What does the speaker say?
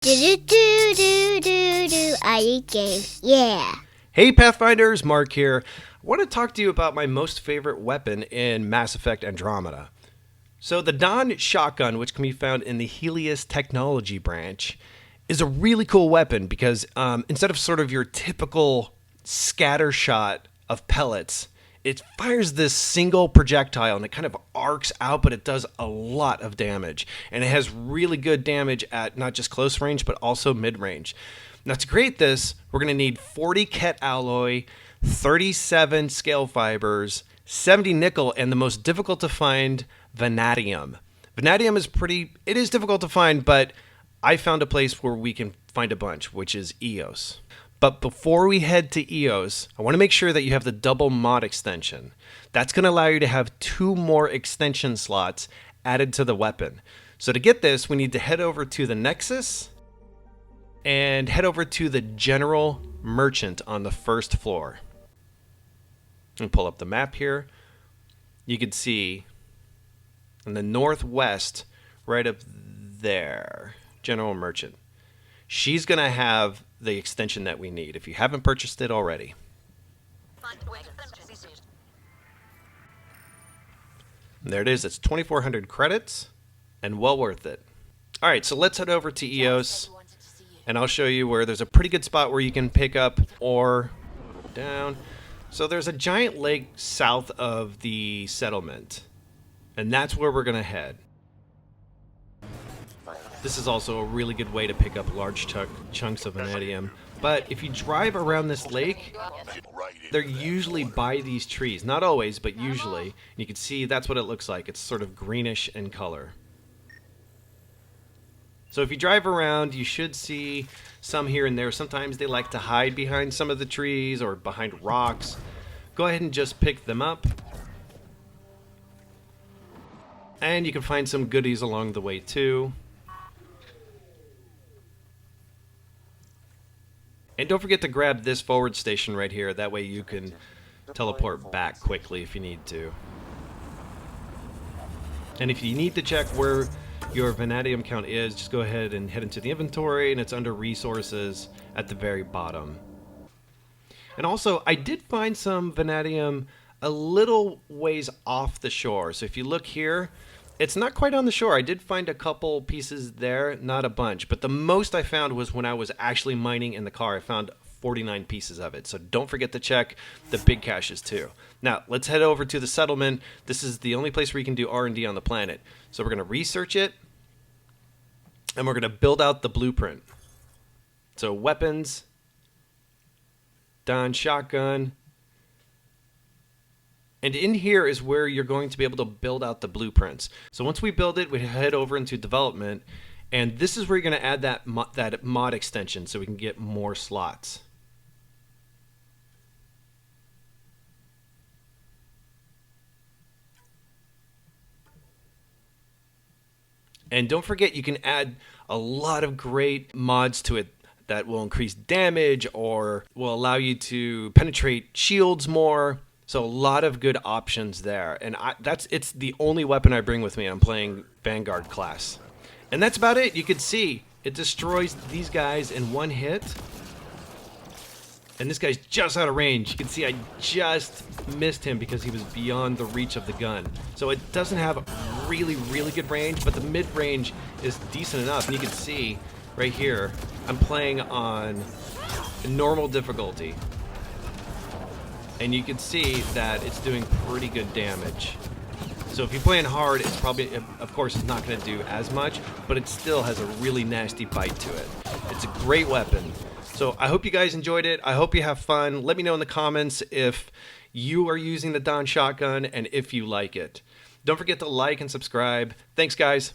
I.Eat.Games. Yeah. Hey Pathfinders, Mark here. I want to talk to you about my most favorite weapon in Mass Effect Andromeda. So the Dhan Shotgun, which can be found in the Helios Technology branch, is a really cool weapon because instead of sort of your typical scatter shot of pellets, it fires this single projectile and it kind of arcs out, but it does a lot of damage. And it has really good damage at not just close range, but also mid-range. Now to create this, we're going to need 40 Kett alloy, 37 scale fibers, 70 nickel, and the most difficult to find, vanadium. Vanadium is difficult to find, but I found a place where we can find a bunch, which is EOS. But before we head to EOS, I want to make sure that you have the double mod extension. That's going to allow you to have 2 more extension slots added to the weapon. So to get this, we need to head over to the Nexus and head over to the General Merchant on the first floor. And pull up the map here. You can see in the northwest, right up there, General Merchant. She's going to have the extension that we need if you haven't purchased it already. And there it is. It's 2,400 credits and well worth it. All right, so let's head over to EOS and I'll show you where there's a pretty good spot where you can pick up ore down. So there's a giant lake south of the settlement, and that's where we're going to head. This is also a really good way to pick up large chunks of vanadium. But if you drive around this lake, they're usually by these trees. Not always, but usually. And you can see that's what it looks like. It's sort of greenish in color. So if you drive around, you should see some here and there. Sometimes they like to hide behind some of the trees or behind rocks. Go ahead and just pick them up. And you can find some goodies along the way too. And don't forget to grab this forward station right here. That way you can teleport back quickly if you need to. And if you need to check where your vanadium count is, just go ahead and head into the inventory, and it's under resources at the very bottom. And also, I did find some vanadium a little ways off the shore. So if you look here, it's not quite on the shore. I did find a couple pieces there, not a bunch. But the most I found was when I was actually mining in the car. I found 49 pieces of it. So don't forget to check the big caches too. Now, let's head over to the settlement. This is the only place where you can do R&D on the planet. So we're going to research it, and we're going to build out the blueprint. So weapons, Dhan Shotgun. And in here is where you're going to be able to build out the blueprints. So once we build it, we head over into development. And this is where you're going to add that mod extension so we can get more slots. And don't forget, you can add a lot of great mods to it that will increase damage or will allow you to penetrate shields more. So a lot of good options there. And it's the only weapon I bring with me. I'm playing Vanguard class. And that's about it. You can see it destroys these guys in one hit. And this guy's just out of range. You can see I just missed him because he was beyond the reach of the gun. So it doesn't have really, really good range, but the mid-range is decent enough. And you can see right here, I'm playing on normal difficulty. And you can see that it's doing pretty good damage. So if you're playing hard, it's probably, of course, it's not going to do as much, but it still has a really nasty bite to it. It's a great weapon. So I hope you guys enjoyed it. I hope you have fun. Let me know in the comments if you are using the Dhan Shotgun and if you like it. Don't forget to like and subscribe. Thanks, guys.